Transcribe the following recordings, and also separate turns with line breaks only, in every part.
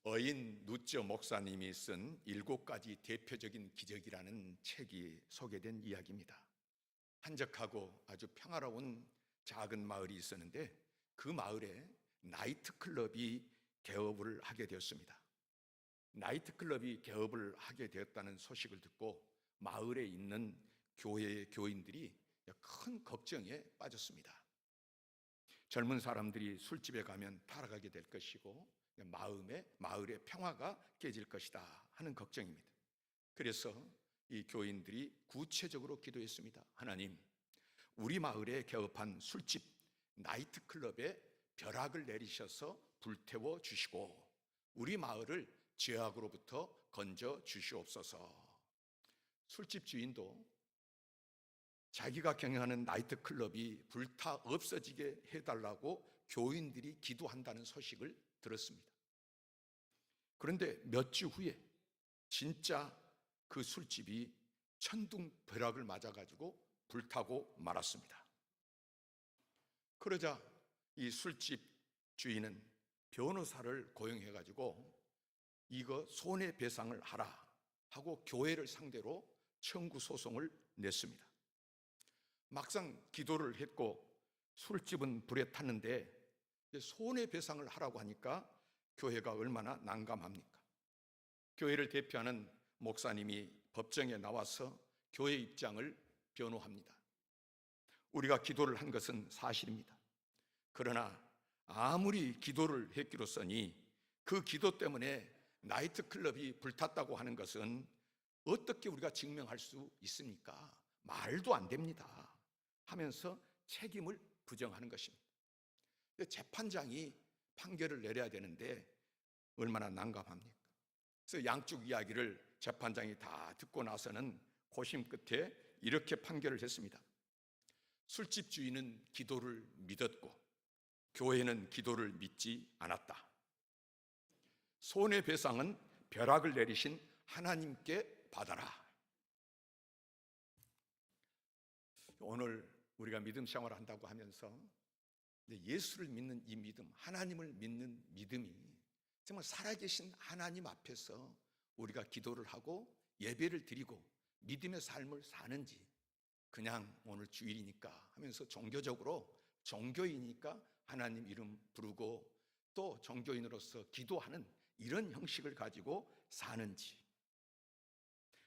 어인 누쩌 목사님이 쓴 7가지 대표적인 기적이라는 책이 소개된 이야기입니다. 한적하고 아주 평화로운 작은 마을이 있었는데 그 마을에 나이트클럽이 개업을 하게 되었습니다. 나이트클럽이 개업을 하게 되었다는 소식을 듣고 마을에 있는 교회의 교인들이 큰 걱정에 빠졌습니다. 젊은 사람들이 술집에 가면 타락하게 될 것이고 마을의 평화가 깨질 것이다 하는 걱정입니다. 그래서 이 교인들이 구체적으로 기도했습니다. 하나님, 우리 마을에 개업한 술집 나이트클럽에 벼락을 내리셔서 불태워 주시고 우리 마을을 죄악으로부터 건져 주시옵소서. 술집 주인도 자기가 경영하는 나이트클럽이 불타 없어지게 해달라고 교인들이 기도한다는 소식을 들었습니다. 그런데 몇 주 후에 진짜 그 술집이 천둥벼락을 맞아가지고 불타고 말았습니다. 그러자 이 술집 주인은 변호사를 고용해가지고 이거 손해배상을 하라 하고 교회를 상대로 청구 소송을 냈습니다. 막상 기도를 했고 술집은 불에 탔는데 손해배상을 하라고 하니까 교회가 얼마나 난감합니까? 교회를 대표하는 목사님이 법정에 나와서 교회 입장을 변호합니다. 우리가 기도를 한 것은 사실입니다. 그러나 아무리 기도를 했기로서니 그 기도 때문에 나이트클럽이 불탔다고 하는 것은 어떻게 우리가 증명할 수 있습니까? 말도 안 됩니다 하면서 책임을 부정하는 것입니다. 재판장이 판결을 내려야 되는데 얼마나 난감합니까? 그래서 양쪽 이야기를 재판장이 다 듣고 나서는 고심 끝에 이렇게 판결을 했습니다. 술집 주인은 기도를 믿었고 교회는 기도를 믿지 않았다. 손해배상은 벼락을 내리신 하나님께 받아라. 오늘 우리가 믿음 생활을 한다고 하면서 예수를 믿는 이 믿음, 하나님을 믿는 믿음이 정말 살아계신 하나님 앞에서 우리가 기도를 하고 예배를 드리고 믿음의 삶을 사는지, 그냥 오늘 주일이니까 하면서 종교적으로 종교이니까 하나님 이름 부르고 또 종교인으로서 기도하는 이런 형식을 가지고 사는지,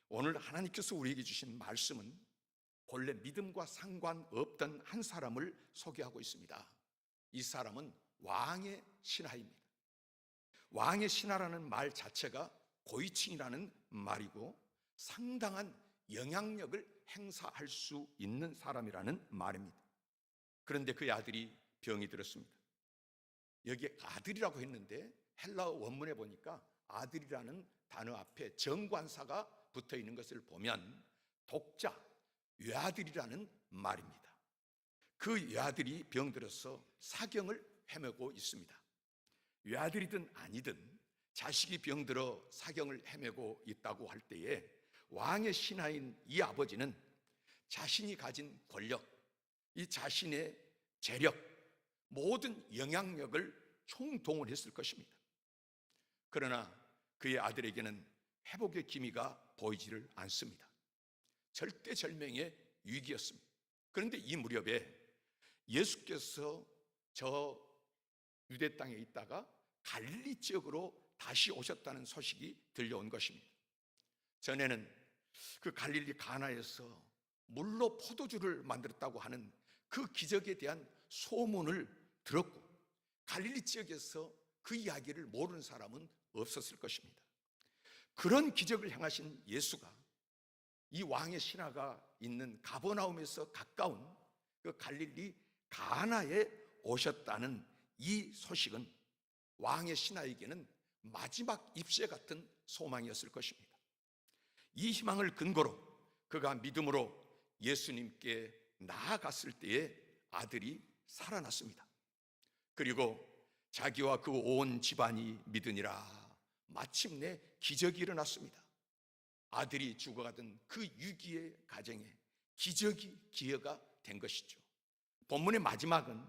오늘 하나님께서 우리에게 주신 말씀은 본래 믿음과 상관없던 한 사람을 소개하고 있습니다. 이 사람은 왕의 신하입니다. 왕의 신하라는 말 자체가 고위층이라는 말이고 상당한 영향력을 행사할 수 있는 사람이라는 말입니다. 그런데 그의 아들이 병이 들었습니다. 여기에 아들이라고 했는데 헬라어 원문에 보니까 아들이라는 단어 앞에 정관사가 붙어 있는 것을 보면 독자, 외아들이라는 말입니다. 그 외아들이 병들어서 사경을 헤매고 있습니다. 외아들이든 아니든 자식이 병들어 사경을 헤매고 있다고 할 때에 왕의 신하인 이 아버지는 자신이 가진 권력, 이 자신의 재력, 모든 영향력을 총동원했을 것입니다. 그러나 그의 아들에게는 회복의 기미가 보이지를 않습니다. 절대절명의 위기였습니다. 그런데 이 무렵에 예수께서 저 유대 땅에 있다가 갈릴리 지역으로 다시 오셨다는 소식이 들려온 것입니다. 전에는 그 갈릴리 가나에서 물로 포도주를 만들었다고 하는 그 기적에 대한 소문을 들었고 갈릴리 지역에서 그 이야기를 모르는 사람은 없었을 것입니다. 그런 기적을 행하신 예수가 이 왕의 신하가 있는 가버나움에서 가까운 그 갈릴리 가나에 오셨다는 이 소식은 왕의 신하에게는 마지막 입새 같은 소망이었을 것입니다. 이 희망을 근거로 그가 믿음으로 예수님께 나아갔을 때에 아들이 살아났습니다. 그리고 자기와 그 온 집안이 믿으니라 마침내 기적이 일어났습니다. 아들이 죽어가던 그 위기의 가정에 기적이 기회가 된 것이죠. 본문의 마지막은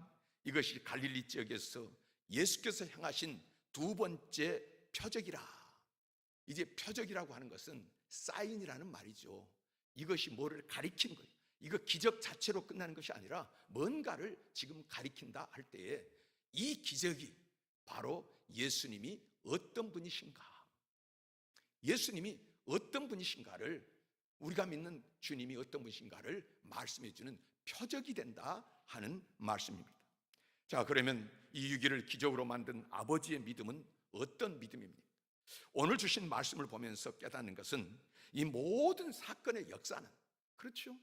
이것이 갈릴리 지역에서 예수께서 행하신 두 번째 표적이라. 이제 표적이라고 하는 것은 사인이라는 말이죠. 이것이 뭐를 가리키는 거예요. 이거 기적 자체로 끝나는 것이 아니라 뭔가를 지금 가리킨다 할 때에 이 기적이 바로 예수님이 어떤 분이신가, 예수님이 어떤 분이신가를, 우리가 믿는 주님이 어떤 분이신가를 말씀해 주는 표적이 된다 하는 말씀입니다. 자, 그러면 이 위기를 기적으로 만든 아버지의 믿음은 어떤 믿음입니까? 오늘 주신 말씀을 보면서 깨닫는 것은 이 모든 사건의 역사는, 그렇죠,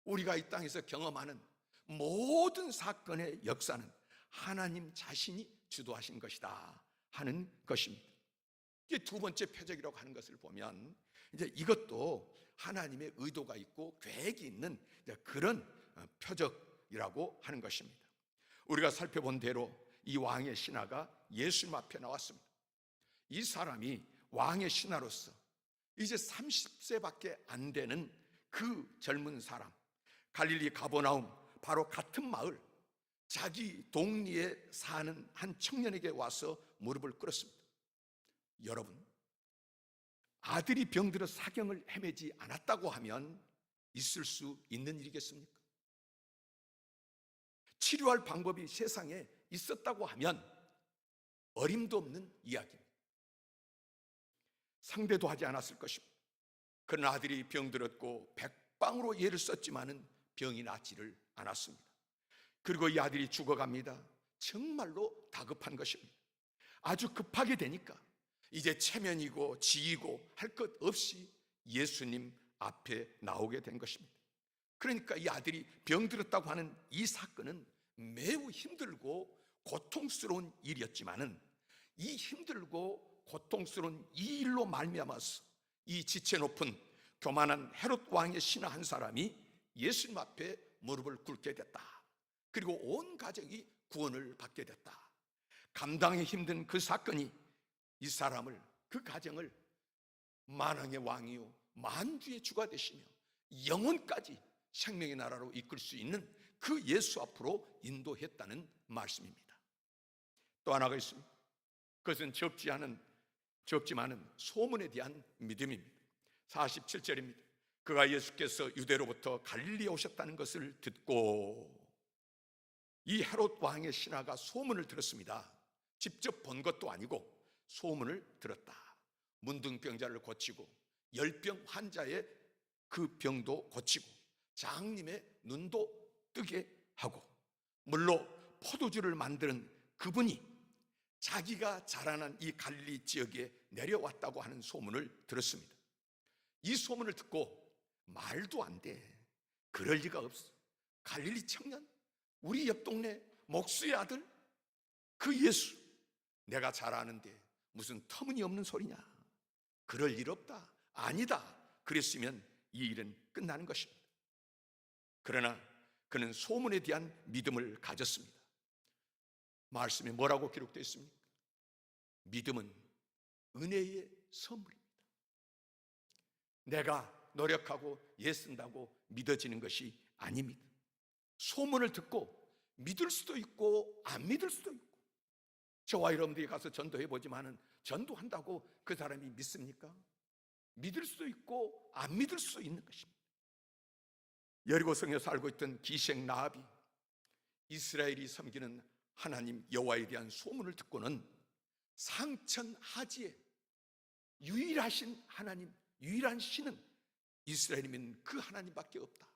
우리가 이 땅에서 경험하는 모든 사건의 역사는 하나님 자신이 주도하신 것이다 하는 것입니다. 이게 두 번째 표적이라고 하는 것을 보면 이제 이것도 하나님의 의도가 있고 계획이 있는 그런 표적이라고 하는 것입니다. 우리가 살펴본 대로 이 왕의 신하가 예수님 앞에 나왔습니다. 이 사람이 왕의 신하로서 이제 30세밖에 안 되는 그 젊은 사람, 갈릴리 가버나움 바로 같은 마을, 자기 동리에 사는 한 청년에게 와서 무릎을 꿇었습니다. 여러분, 아들이 병들어 사경을 헤매지 않았다고 하면 있을 수 있는 일이겠습니까? 치료할 방법이 세상에 있었다고 하면 어림도 없는 이야기입니다. 상대도 하지 않았을 것입니다. 그러나 아들이 병들었고 백방으로 예를 썼지만은 병이 낫지를 않았습니다. 그리고 이 아들이 죽어갑니다. 정말로 다급한 것입니다. 아주 급하게 되니까 이제 체면이고 지이고 할 것 없이 예수님 앞에 나오게 된 것입니다. 그러니까 이 아들이 병들었다고 하는 이 사건은 매우 힘들고 고통스러운 일이었지만은 이 힘들고 고통스러운 이 일로 말미암아서 이 지체 높은 교만한 헤롯 왕의 신하 한 사람이 예수님 앞에 무릎을 꿇게 됐다. 그리고 온 가족이 구원을 받게 됐다. 감당하기 힘든 그 사건이 이 사람을, 그 가정을 만왕의 왕이요 만주의 주가 되시며 영원까지 생명의 나라로 이끌 수 있는 그 예수 앞으로 인도했다는 말씀입니다. 또 하나가 있습니다. 그것은 적지만은 소문에 대한 믿음입니다. 47절입니다. 그가 예수께서 유대로부터 갈릴리에 오셨다는 것을 듣고, 이 헤롯 왕의 신하가 소문을 들었습니다. 직접 본 것도 아니고 소문을 들었다. 문둥병자를 고치고 열병 환자의 그 병도 고치고 장님의 눈도 뜨게 하고 물로 포도주를 만드는 그분이 자기가 자라난 이 갈릴리 지역에 내려왔다고 하는 소문을 들었습니다. 이 소문을 듣고 말도 안 돼, 그럴 리가 없어, 갈릴리 청년, 우리 옆 동네 목수의 아들, 그 예수 내가 잘 아는데 무슨 터무니없는 소리냐, 그럴 일 없다, 아니다, 그랬으면 이 일은 끝나는 것입니다. 그러나 그는 소문에 대한 믿음을 가졌습니다. 말씀에 뭐라고 기록되어 있습니까? 믿음은 은혜의 선물입니다. 내가 노력하고 애쓴다고 믿어지는 것이 아닙니다. 소문을 듣고 믿을 수도 있고 안 믿을 수도 있고, 저와 여러분들이 가서 전도해보지만은 전도한다고 그 사람이 믿습니까? 믿을 수도 있고 안 믿을 수도 있는 것입니다. 여리고성에 살고 있던 기생 라합이 이스라엘이 섬기는 하나님 여호와에 대한 소문을 듣고는 상천하지에 유일하신 하나님, 유일한 신은 이스라엘이 믿는 그 하나님밖에 없다,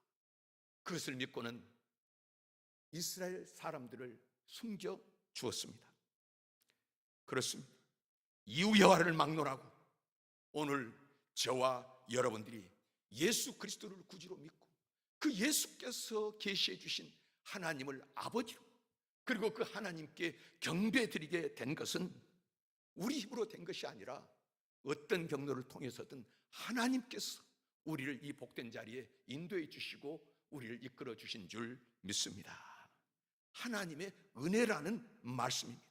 그것을 믿고는 이스라엘 사람들을 숨겨 주었습니다. 그렇습니다. 이후 여호와를 막론하고 오늘 저와 여러분들이 예수 그리스도를 구주로 믿고 그 예수께서 계시해 주신 하나님을 아버지로, 그리고 그 하나님께 경배드리게 된 것은 우리 힘으로 된 것이 아니라 어떤 경로를 통해서든 하나님께서 우리를 이 복된 자리에 인도해 주시고 우리를 이끌어 주신 줄 믿습니다. 하나님의 은혜라는 말씀입니다.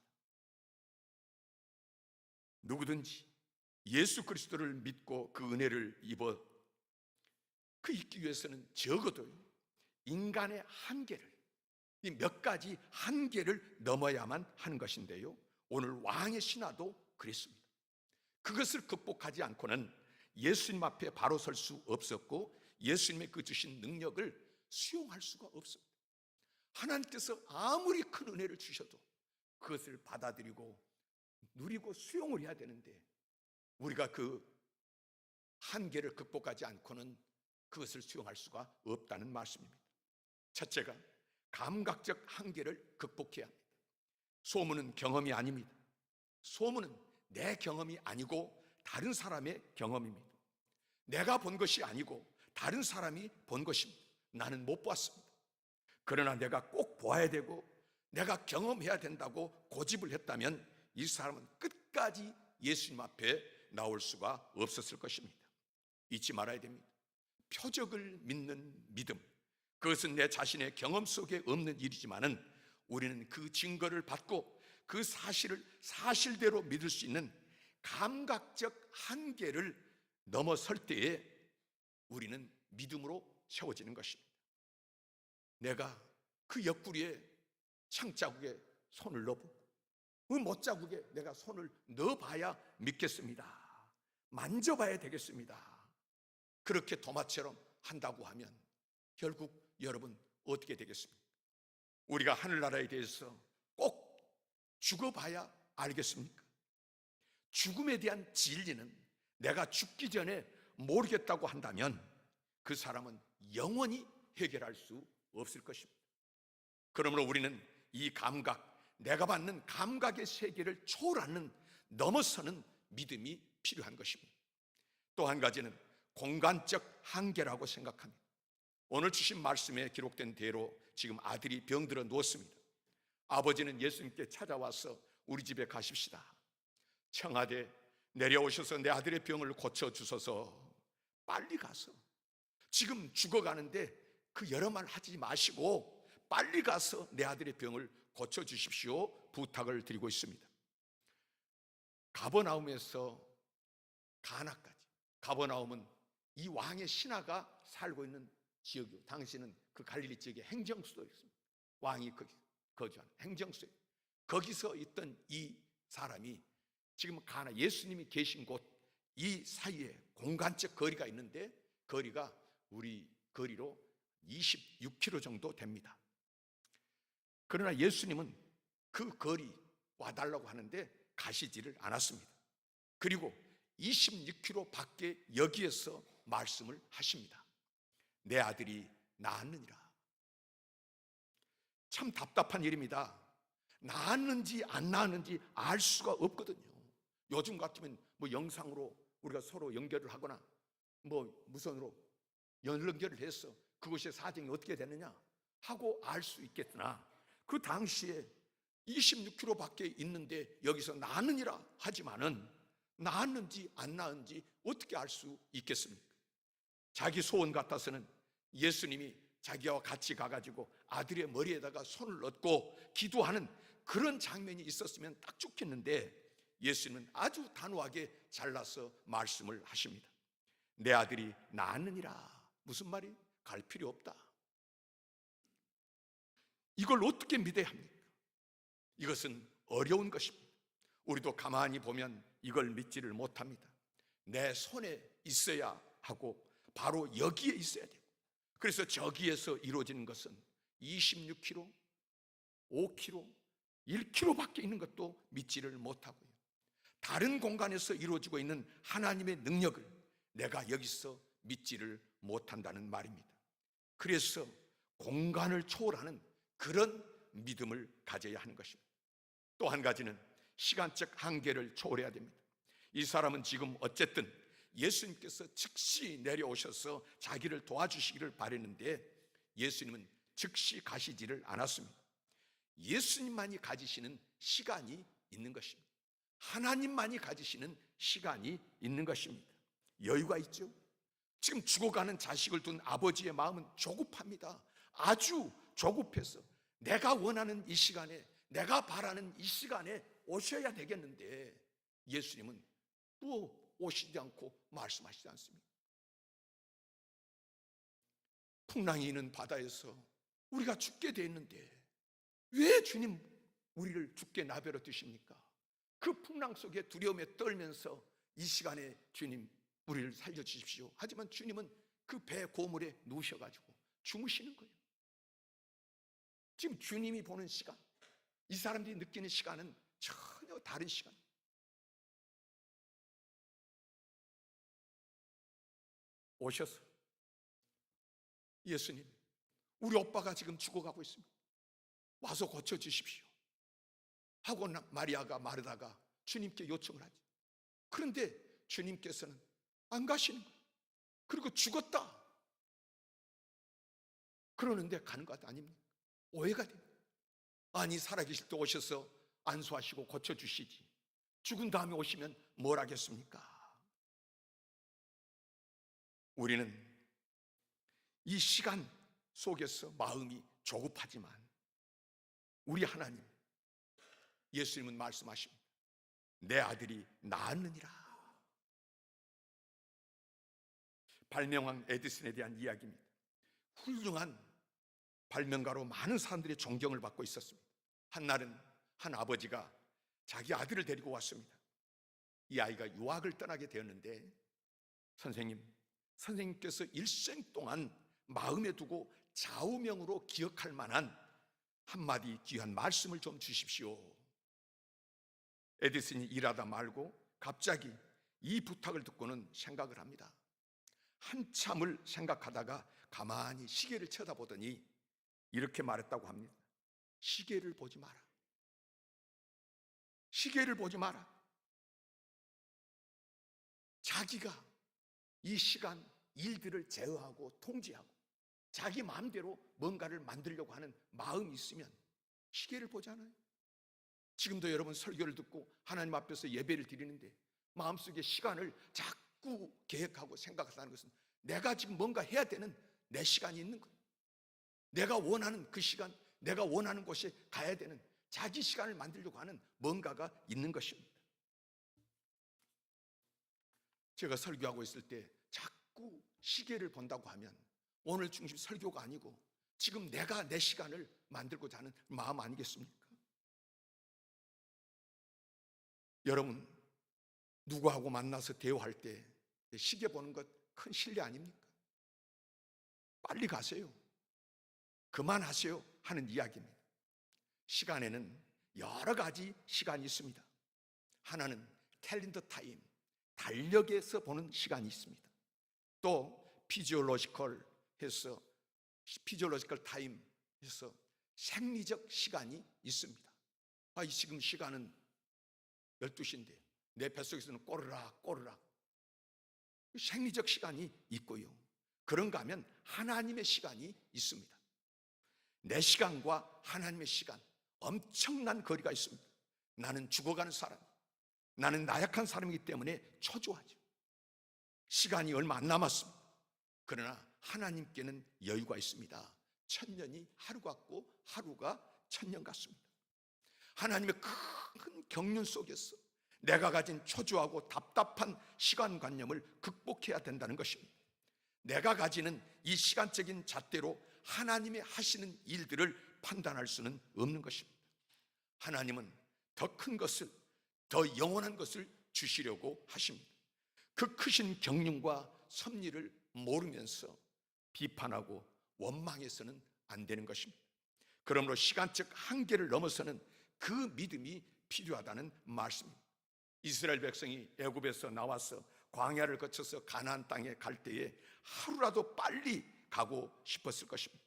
누구든지 예수 그리스도를 믿고 그 은혜를 입어 그 있기 위해서는 적어도 인간의 한계를, 이 몇 가지 한계를 넘어야만 하는 것인데요, 오늘 왕의 신하도 그랬습니다. 그것을 극복하지 않고는 예수님 앞에 바로 설 수 없었고 예수님의 그 주신 능력을 수용할 수가 없습니다. 하나님께서 아무리 큰 은혜를 주셔도 그것을 받아들이고 누리고 수용을 해야 되는데 우리가 그 한계를 극복하지 않고는 그것을 수용할 수가 없다는 말씀입니다. 첫째가 감각적 한계를 극복해야 합니다. 소문은 경험이 아닙니다. 소문은 내 경험이 아니고 다른 사람의 경험입니다. 내가 본 것이 아니고 다른 사람이 본 것입니다. 나는 못 봤습니다. 그러나 내가 꼭 보아야 되고 내가 경험해야 된다고 고집을 했다면 이 사람은 끝까지 예수님 앞에 나올 수가 없었을 것입니다. 잊지 말아야 됩니다. 표적을 믿는 믿음, 그것은 내 자신의 경험 속에 없는 일이지만은 우리는 그 증거를 받고 그 사실을 사실대로 믿을 수 있는 감각적 한계를 넘어설 때에 우리는 믿음으로 채워지는 것입니다. 내가 그 옆구리에 창자국에 손을 넣어보고 그 못자국에 내가 손을 넣어봐야 믿겠습니다. 만져봐야 되겠습니다. 그렇게 도마처럼 한다고 하면 결국 여러분 어떻게 되겠습니까? 우리가 하늘나라에 대해서 꼭 죽어봐야 알겠습니까? 죽음에 대한 진리는 내가 죽기 전에 모르겠다고 한다면 그 사람은 영원히 해결할 수 없을 것입니다. 그러므로 우리는 이 감각, 내가 받는 감각의 세계를 초월하는, 넘어서는 믿음이 필요한 것입니다. 또 한 가지는 공간적 한계라고 생각합니다. 오늘 주신 말씀에 기록된 대로 지금 아들이 병들어 누웠습니다. 아버지는 예수님께 찾아와서 우리 집에 가십시다. 청하되 내려오셔서 내 아들의 병을 고쳐주소서. 빨리 가서, 지금 죽어가는데 그 여러 말 하지 마시고 빨리 가서 내 아들의 병을 고쳐주십시오 부탁을 드리고 있습니다. 가버나움에서 가나까지, 가버나움은 이 왕의 신하가 살고 있는 지역이고 당시는 그 갈릴리 지역의 행정수도였습니다. 왕이 거주한 행정수도, 거기서 있던 이 사람이 지금 가나, 예수님이 계신 곳 이 사이에 공간적 거리가 있는데 거리가 우리 거리로 26km 정도 됩니다. 그러나 예수님은 그 거리 와달라고 하는데 가시지를 않았습니다. 그리고 26km 밖에 여기에서 말씀을 하십니다. 내 아들이 나았느니라. 참 답답한 일입니다. 나았는지 안 나았는지 알 수가 없거든요. 요즘 같으면 뭐 영상으로 우리가 서로 연결을 하거나 뭐 무선으로 연결을 해서 그것의 사정이 어떻게 되느냐 하고 알 수 있겠으나 그 당시에 26km 밖에 있는데 여기서 나느니라 하지만은 나았는지 안 나았는지 어떻게 알 수 있겠습니까? 자기 소원 같아서는 예수님이 자기와 같이 가가지고 아들의 머리에다가 손을 얹고 기도하는 그런 장면이 있었으면 딱 좋겠는데 예수님은 아주 단호하게 잘라서 말씀을 하십니다. 내 아들이 나았느니라. 무슨 말이? 갈 필요 없다. 이걸 어떻게 믿어야 합니까? 이것은 어려운 것입니다. 우리도 가만히 보면 이걸 믿지를 못합니다. 내 손에 있어야 하고 바로 여기에 있어야 되고, 그래서 저기에서 이루어지는 것은 26km, 5km, 1km 밖에 있는 것도 믿지를 못하고요. 다른 공간에서 이루어지고 있는 하나님의 능력을 내가 여기서 믿지를 못한다는 말입니다. 그래서 공간을 초월하는 그런 믿음을 가져야 하는 것입니다. 또 한 가지는 시간적 한계를 초월해야 됩니다. 이 사람은 지금 어쨌든 예수님께서 즉시 내려오셔서 자기를 도와주시기를 바랬는데 예수님은 즉시 가시지를 않았습니다. 예수님만이 가지시는 시간이 있는 것입니다. 하나님만이 가지시는 시간이 있는 것입니다. 여유가 있죠. 지금 죽어가는 자식을 둔 아버지의 마음은 조급합니다. 아주 조급해서 내가 원하는 이 시간에, 내가 바라는 이 시간에 오셔야 되겠는데 예수님은 또 오시지 않고 말씀하시지 않습니다. 풍랑이 있는 바다에서 우리가 죽게 돼 있는데 왜 주님 우리를 죽게 나벼러 두십니까? 그 풍랑 속에 두려움에 떨면서 이 시간에 주님 우리를 살려주십시오. 하지만 주님은 그 배 고물에 누우셔가지고 주무시는 거예요. 지금 주님이 보는 시간, 이 사람들이 느끼는 시간은 전혀 다른 시간. 오셔서 예수님, 우리 오빠가 지금 죽어가고 있습니다. 와서 고쳐주십시오 하고 마리아가 마르다가 주님께 요청을 하죠. 그런데 주님께서는 안 가시는 거예요. 그리고 죽었다 그러는데 가는 것 아닙니까? 오해가 됩니다. 아니, 살아계실 때 오셔서 안수하시고 고쳐주시지, 죽은 다음에 오시면 뭘 하겠습니까? 우리는 이 시간 속에서 마음이 조급하지만 우리 하나님, 예수님은 말씀하십니다. 내 아들이 나았느니라. 발명왕 에디슨에 대한 이야기입니다. 훌륭한 발명가로 많은 사람들의 존경을 받고 있었습니다. 한날은 한 아버지가 자기 아들을 데리고 왔습니다. 이 아이가 유학을 떠나게 되었는데 선생님께서 일생 동안 마음에 두고 좌우명으로 기억할 만한 한마디 귀한 말씀을 좀 주십시오. 에디슨이 일하다 말고 갑자기 이 부탁을 듣고는 생각을 합니다. 한참을 생각하다가 가만히 시계를 쳐다보더니 이렇게 말했다고 합니다. 시계를 보지 마라. 시계를 보지 마라. 자기가 이 시간 일들을 제어하고 통제하고 자기 마음대로 뭔가를 만들려고 하는 마음이 있으면 시계를 보잖아요. 지금도 여러분 설교를 듣고 하나님 앞에서 예배를 드리는데 마음속에 시간을 자꾸 계획하고 생각한다는 것은 내가 지금 뭔가 해야 되는 내 시간이 있는 거예요. 내가 원하는 그 시간, 내가 원하는 곳에 가야 되는 자기 시간을 만들려고 하는 뭔가가 있는 것입니다. 제가 설교하고 있을 때 자꾸 시계를 본다고 하면 오늘 중심 설교가 아니고 지금 내가 내 시간을 만들고자 하는 마음 아니겠습니까? 여러분, 누구하고 만나서 대화할 때 시계 보는 것 큰 실례 아닙니까? 빨리 가세요, 그만하세요 하는 이야기입니다. 시간에는 여러 가지 시간이 있습니다. 하나는 캘린더 타임, 달력에서 보는 시간이 있습니다. 또 피지올로지컬 타임에서 생리적 시간이 있습니다. 지금 시간은 12시인데 내 뱃속에서는 꼬르락 꼬르락 생리적 시간이 있고요. 그런가 하면 하나님의 시간이 있습니다. 내 시간과 하나님의 시간, 엄청난 거리가 있습니다. 나는 죽어가는 사람, 나는 나약한 사람이기 때문에 초조하죠. 시간이 얼마 안 남았습니다. 그러나 하나님께는 여유가 있습니다. 1000년이 하루 같고 하루가 1000년 같습니다. 하나님의 큰 경륜 속에서 내가 가진 초조하고 답답한 시간관념을 극복해야 된다는 것입니다. 내가 가지는 이 시간적인 잣대로 하나님의 하시는 일들을 판단할 수는 없는 것입니다. 하나님은 더 큰 것을, 더 영원한 것을 주시려고 하십니다. 그 크신 경륜과 섭리를 모르면서 비판하고 원망해서는 안 되는 것입니다. 그러므로 시간적 한계를 넘어서는 그 믿음이 필요하다는 말씀입니다. 이스라엘 백성이 애굽에서 나와서 광야를 거쳐서 가나안 땅에 갈 때에 하루라도 빨리 가고 싶었을 것입니다.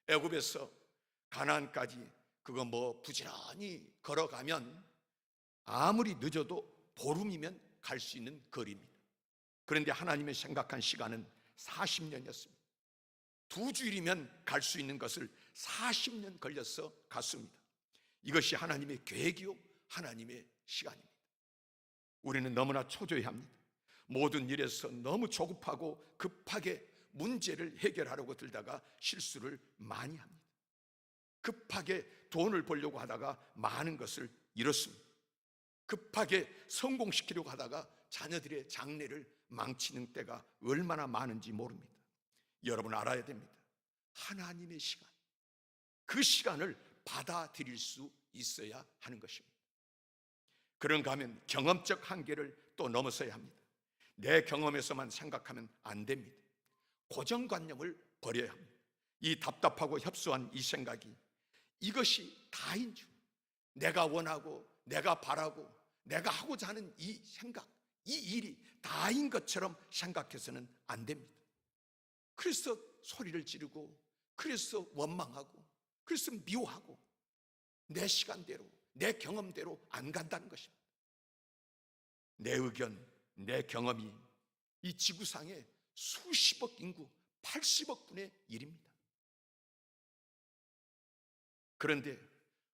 애굽에서 가나안까지 부지런히 걸어가면 아무리 늦어도 보름이면 갈 수 있는 거리입니다. 그런데 하나님의 생각한 시간은 40년이었습니다. 2주일이면 갈 수 있는 것을 40년 걸려서 갔습니다. 이것이 하나님의 계획이요, 하나님의 시간입니다. 우리는 너무나 초조해야 합니다. 모든 일에서 너무 조급하고 급하게 문제를 해결하려고 들다가 실수를 많이 합니다. 급하게 돈을 벌려고 하다가 많은 것을 잃었습니다. 급하게 성공시키려고 하다가 자녀들의 장래를 망치는 때가 얼마나 많은지 모릅니다. 여러분 알아야 됩니다. 하나님의 시간, 그 시간을 받아들일 수 있어야 하는 것입니다. 그런가 하면 경험적 한계를 또 넘어서야 합니다. 내 경험에서만 생각하면 안 됩니다. 고정관념을 버려야 합니다. 이 답답하고 협소한 이 생각이 이것이 다인 줄, 내가 원하고 내가 바라고 내가 하고자 하는 이 생각, 이 일이 다인 것처럼 생각해서는 안 됩니다. 그래서 소리를 지르고, 그래서 원망하고, 그래서 미워하고, 내 시간대로 내 경험대로 안 간다는 것입니다. 내 의견, 내 경험이 이 지구상의 수십억 인구 80억 분의 일입니다. 그런데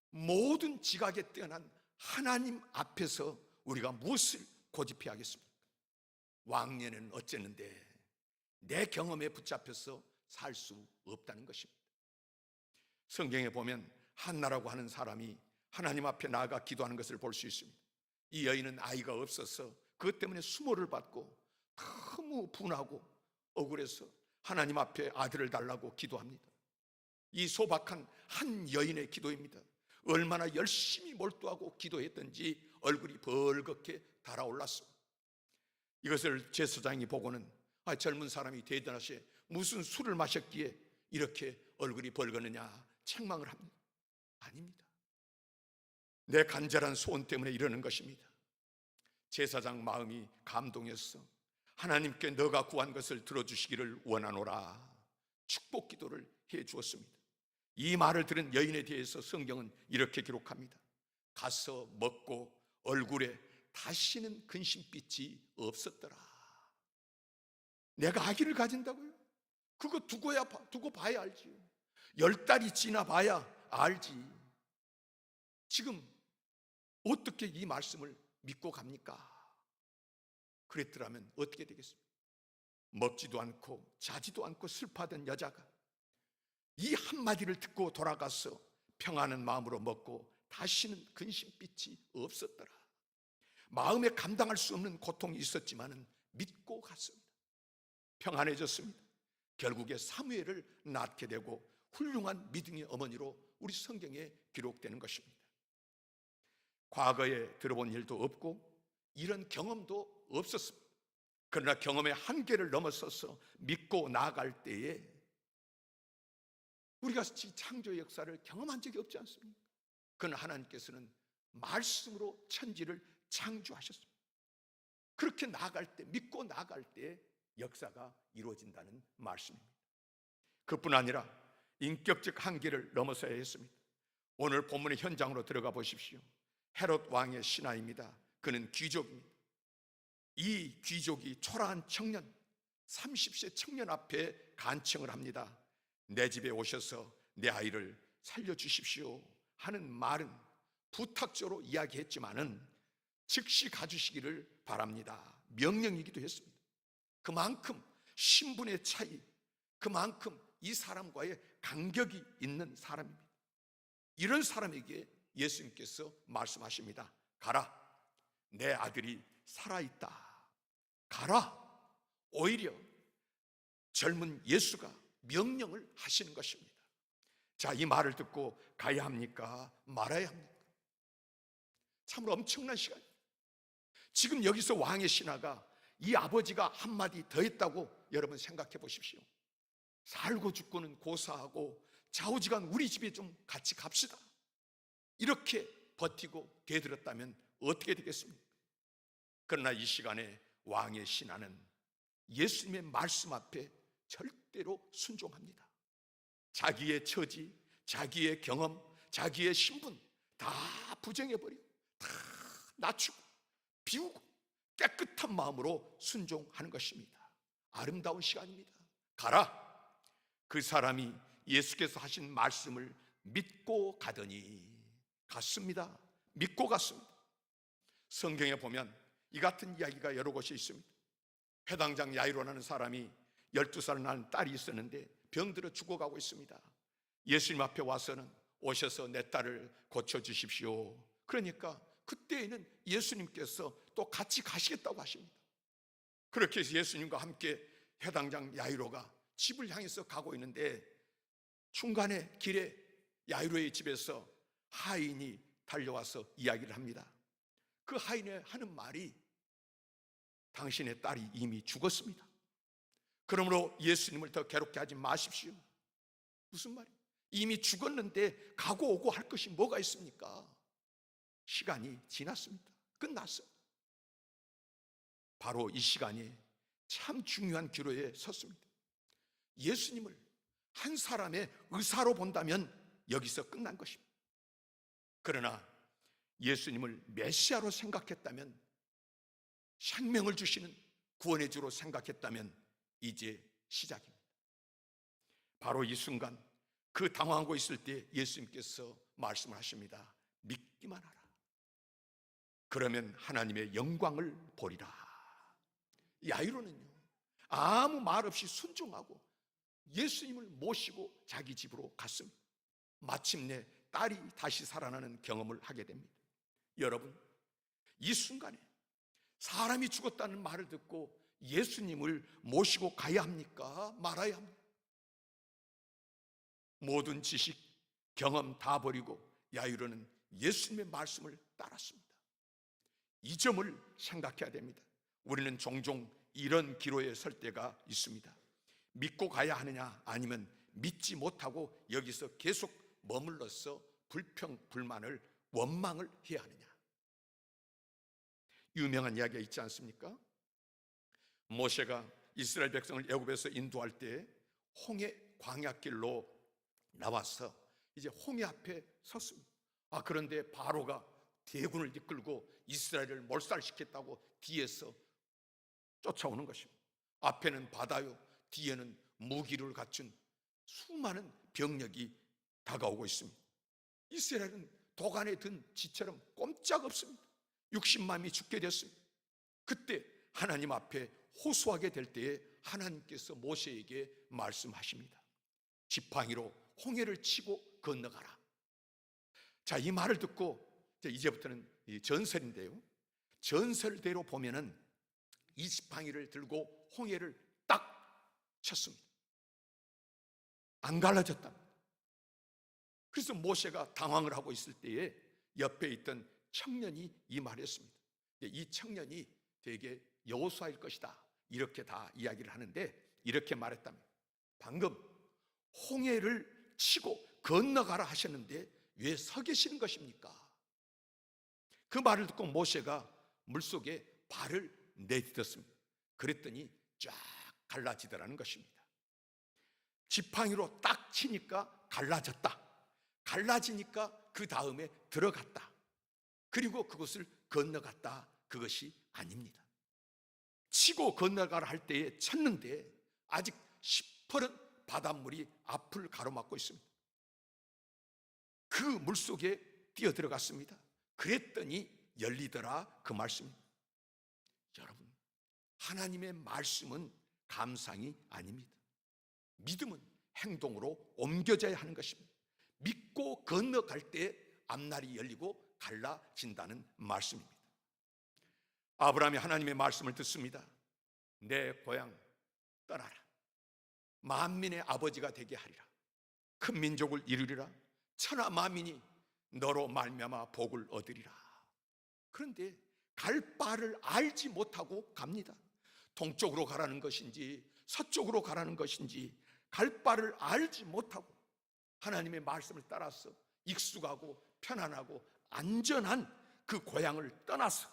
모든 지각에 뛰어난 하나님 앞에서 우리가 무엇을 고집해야 하겠습니까? 왕년에는 어쨌는데 내 경험에 붙잡혀서 살 수 없다는 것입니다. 성경에 보면 한나라고 하는 사람이 하나님 앞에 나아가 기도하는 것을 볼 수 있습니다. 이 여인은 아이가 없어서 그것 때문에 수모를 받고 너무 분하고 억울해서 하나님 앞에 아들을 달라고 기도합니다. 이 소박한 한 여인의 기도입니다. 얼마나 열심히 몰두하고 기도했던지 얼굴이 벌겋게 달아올랐습니다. 이것을 제사장이 보고는 젊은 사람이 대단하시 무슨 술을 마셨기에 이렇게 얼굴이 벌겋느냐 책망을 합니다. 아닙니다. 내 간절한 소원 때문에 이러는 것입니다. 제사장 마음이 감동해서 하나님께 너가 구한 것을 들어주시기를 원하노라 축복 기도를 해 주었습니다. 이 말을 들은 여인에 대해서 성경은 이렇게 기록합니다. 가서 먹고 얼굴에 다시는 근심빛이 없었더라. 내가 아기를 가진다고요? 그거 두고 봐야 알지요. 10달이 지나 봐야 알지. 지금 어떻게 이 말씀을 믿고 갑니까? 그랬더라면 어떻게 되겠습니까? 먹지도 않고 자지도 않고 슬퍼하던 여자가 이 한마디를 듣고 돌아가서 평안한 마음으로 먹고 다시는 근심빛이 없었더라. 마음에 감당할 수 없는 고통이 있었지만은 믿고 갔습니다. 평안해졌습니다. 결국에 사무엘을 낳게 되고 훌륭한 믿음의 어머니로 우리 성경에 기록되는 것입니다. 과거에 들어본 일도 없고 이런 경험도 없었습니다. 그러나 경험의 한계를 넘어서서 믿고 나아갈 때에 우리가 창조의 역사를 경험한 적이 없지 않습니까? 그러나 하나님께서는 말씀으로 천지를 창조하셨습니다. 그렇게 나아갈 때, 믿고 나아갈 때 역사가 이루어진다는 말씀입니다. 그뿐 아니라 인격적 한계를 넘어서야 했습니다. 오늘 본문의 현장으로 들어가 보십시오. 헤롯 왕의 신하입니다. 그는 귀족입니다. 이 귀족이 초라한 청년, 30세 청년 앞에 간청을 합니다. 내 집에 오셔서 내 아이를 살려주십시오 하는 말은 부탁조로 이야기했지만은 즉시 가주시기를 바랍니다. 명령이기도 했습니다. 그만큼 신분의 차이, 그만큼 이 사람과의 간격이 있는 사람입니다. 이런 사람에게 예수님께서 말씀하십니다. 가라, 내 아들이 살아있다. 가라. 오히려 젊은 예수가 명령을 하시는 것입니다. 자, 이 말을 듣고 가야 합니까? 말아야 합니까? 참으로 엄청난 시간입니다. 지금 여기서 왕의 신하가 이 아버지가 한마디 더 했다고 여러분 생각해 보십시오. 살고 죽고는 고사하고 좌우지간 우리 집에 좀 같이 갑시다. 이렇게 버티고 되들었다면 어떻게 되겠습니까? 그러나 이 시간에 왕의 신하는 예수님의 말씀 앞에 절대로 순종합니다. 자기의 처지, 자기의 경험, 자기의 신분 다 부정해버리고 다 낮추고 비우고 깨끗한 마음으로 순종하는 것입니다. 아름다운 시간입니다. 가라. 그 사람이 예수께서 하신 말씀을 믿고 가더니 갔습니다. 믿고 갔습니다. 성경에 보면 이 같은 이야기가 여러 곳에 있습니다. 회당장 야이로라는 사람이 12살 난 딸이 있었는데 병들어 죽어가고 있습니다. 예수님 앞에 와서는 오셔서 내 딸을 고쳐주십시오. 그러니까 그때에는 예수님께서 또 같이 가시겠다고 하십니다. 그렇게 해서 예수님과 함께 회당장 야이로가 집을 향해서 가고 있는데 중간에 길에 야이로의 집에서 하인이 달려와서 이야기를 합니다. 그 하인이 하는 말이 당신의 딸이 이미 죽었습니다. 그러므로 예수님을 더 괴롭게 하지 마십시오. 무슨 말이에요? 이미 죽었는데 가고 오고 할 것이 뭐가 있습니까? 시간이 지났습니다. 끝났어요. 바로 이 시간이 참 중요한 기로에 섰습니다. 예수님을 한 사람의 의사로 본다면 여기서 끝난 것입니다. 그러나 예수님을 메시아로 생각했다면, 생명을 주시는 구원의 주로 생각했다면 이제 시작입니다. 바로 이 순간, 그 당황하고 있을 때 예수님께서 말씀을 하십니다. 믿기만 하라. 그러면 하나님의 영광을 보리라. 야이로는요, 아무 말 없이 순종하고 예수님을 모시고 자기 집으로 갔습니다. 마침내 딸이 다시 살아나는 경험을 하게 됩니다. 여러분, 이 순간에 사람이 죽었다는 말을 듣고 예수님을 모시고 가야 합니까? 말아야 합니까? 모든 지식, 경험 다 버리고 야이로는 예수님의 말씀을 따랐습니다. 이 점을 생각해야 됩니다. 우리는 종종 이런 기로에 설 때가 있습니다. 믿고 가야 하느냐, 아니면 믿지 못하고 여기서 계속 머물러서 불평, 불만을, 원망을 해야 하느냐. 유명한 이야기가 있지 않습니까? 모세가 이스라엘 백성을 애굽에서 인도할 때 홍해 광야길로 나와서 이제 홍해 앞에 섰습니다. 그런데 바로가 대군을 이끌고 이스라엘을 몰살시켰다고 뒤에서 쫓아오는 것입니다. 앞에는 바다요, 뒤에는 무기를 갖춘 수많은 병력이 다가오고 있습니다. 이스라엘은 도간에 든 쥐처럼 꼼짝없습니다. 60만이 죽게 됐습니다. 그때 하나님 앞에 호소하게 될 때에 하나님께서 모세에게 말씀하십니다. 지팡이로 홍해를 치고 건너가라. 자, 이 말을 듣고 이제부터는 전설인데요, 전설대로 보면은 이 지팡이를 들고 홍해를 딱 쳤습니다. 안 갈라졌답니다. 그래서 모세가 당황을 하고 있을 때에 옆에 있던 청년이 이 말을 했습니다. 이 청년이 되게 여호수아일 것이다, 이렇게 다 이야기를 하는데 이렇게 말했답니다. 방금 홍해를 치고 건너가라 하셨는데 왜 서 계시는 것입니까? 그 말을 듣고 모세가 물속에 발을 내딛었습니다. 그랬더니 쫙 갈라지더라는 것입니다. 지팡이로 딱 치니까 갈라졌다. 갈라지니까 그 다음에 들어갔다. 그리고 그것을 건너갔다. 그것이 아닙니다. 치고 건너가라 할 때에 쳤는데 아직 시퍼런 바닷물이 앞을 가로막고 있습니다. 그 물속에 뛰어들어갔습니다. 그랬더니 열리더라, 그 말씀입니다. 여러분, 하나님의 말씀은 감상이 아닙니다. 믿음은 행동으로 옮겨져야 하는 것입니다. 믿고 건너갈 때 앞날이 열리고 갈라진다는 말씀입니다. 아브라함이 하나님의 말씀을 듣습니다. 내 고향 떠나라. 만민의 아버지가 되게 하리라. 큰 민족을 이루리라. 천하 만민이 너로 말미암아 복을 얻으리라. 그런데 갈 바를 알지 못하고 갑니다. 동쪽으로 가라는 것인지 서쪽으로 가라는 것인지 갈 바를 알지 못하고 하나님의 말씀을 따라서 익숙하고 편안하고 안전한 그 고향을 떠나서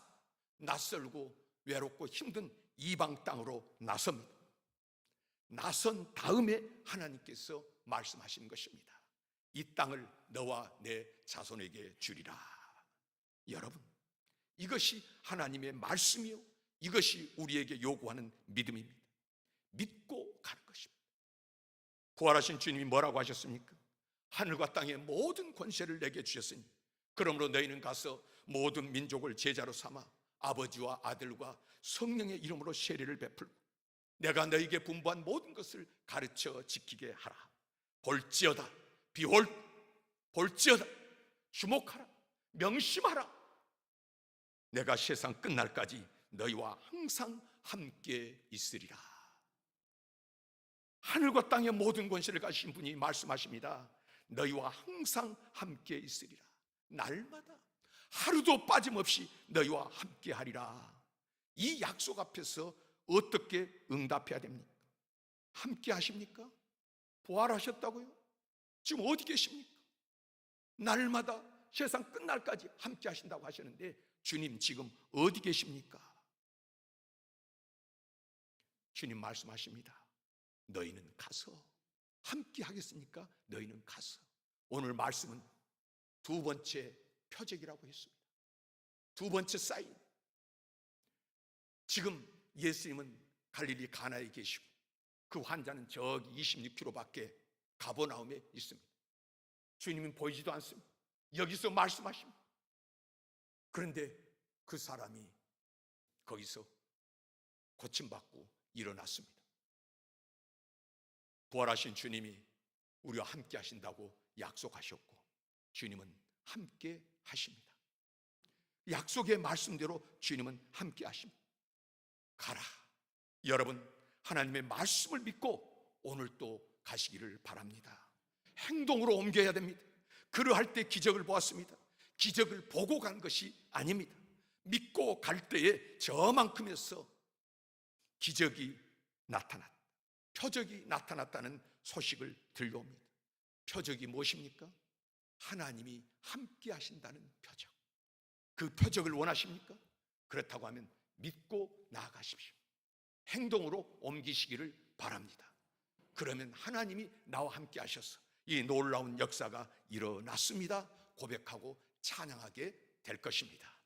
낯설고 외롭고 힘든 이방 땅으로 나섭니다. 나선 다음에 하나님께서 말씀하시는 것입니다. 이 땅을 너와 내 자손에게 주리라. 여러분, 이것이 하나님의 말씀이요, 이것이 우리에게 요구하는 믿음입니다. 믿고 가는 것입니다. 부활하신 주님이 뭐라고 하셨습니까? 하늘과 땅의 모든 권세를 내게 주셨으니 그러므로 너희는 가서 모든 민족을 제자로 삼아 아버지와 아들과 성령의 이름으로 세례를 베풀고 내가 너희에게 분부한 모든 것을 가르쳐 지키게 하라. 볼지어다, 볼지어다, 주목하라, 명심하라. 내가 세상 끝날까지 너희와 항상 함께 있으리라. 하늘과 땅의 모든 권세를 가진 분이 말씀하십니다. 너희와 항상 함께 있으리라. 날마다 하루도 빠짐없이 너희와 함께 하리라. 이 약속 앞에서 어떻게 응답해야 됩니까? 함께 하십니까? 부활하셨다고요? 지금 어디 계십니까? 날마다 세상 끝날까지 함께 하신다고 하시는데 주님 지금 어디 계십니까? 주님 말씀하십니다. 너희는 가서 함께 하겠습니까? 너희는 가서. 오늘 말씀은 두 번째 표적이라고 했습니다. 두 번째 사인. 지금 예수님은 갈릴리 가나에 계시고 그 환자는 저기 26km 밖에 가버나움에 있습니다. 주님은 보이지도 않습니다. 여기서 말씀하십니다. 그런데 그 사람이 거기서 고침받고 일어났습니다. 부활하신 주님이 우리와 함께 하신다고 약속하셨고 주님은 함께 하십니다. 약속의 말씀대로 주님은 함께 하십니다. 가라. 여러분, 하나님의 말씀을 믿고 오늘 또 가시기를 바랍니다. 행동으로 옮겨야 됩니다. 그러할 때 기적을 보았습니다. 기적을 보고 간 것이 아닙니다. 믿고 갈 때에 저만큼에서 기적이 나타났다, 표적이 나타났다는 소식을 들려옵니다. 표적이 무엇입니까? 하나님이 함께 하신다는 표적. 그 표적을 원하십니까? 그렇다고 하면 믿고 나아가십시오. 행동으로 옮기시기를 바랍니다. 그러면 하나님이 나와 함께 하셔서 이 놀라운 역사가 일어났습니다 고백하고 찬양하게 될 것입니다.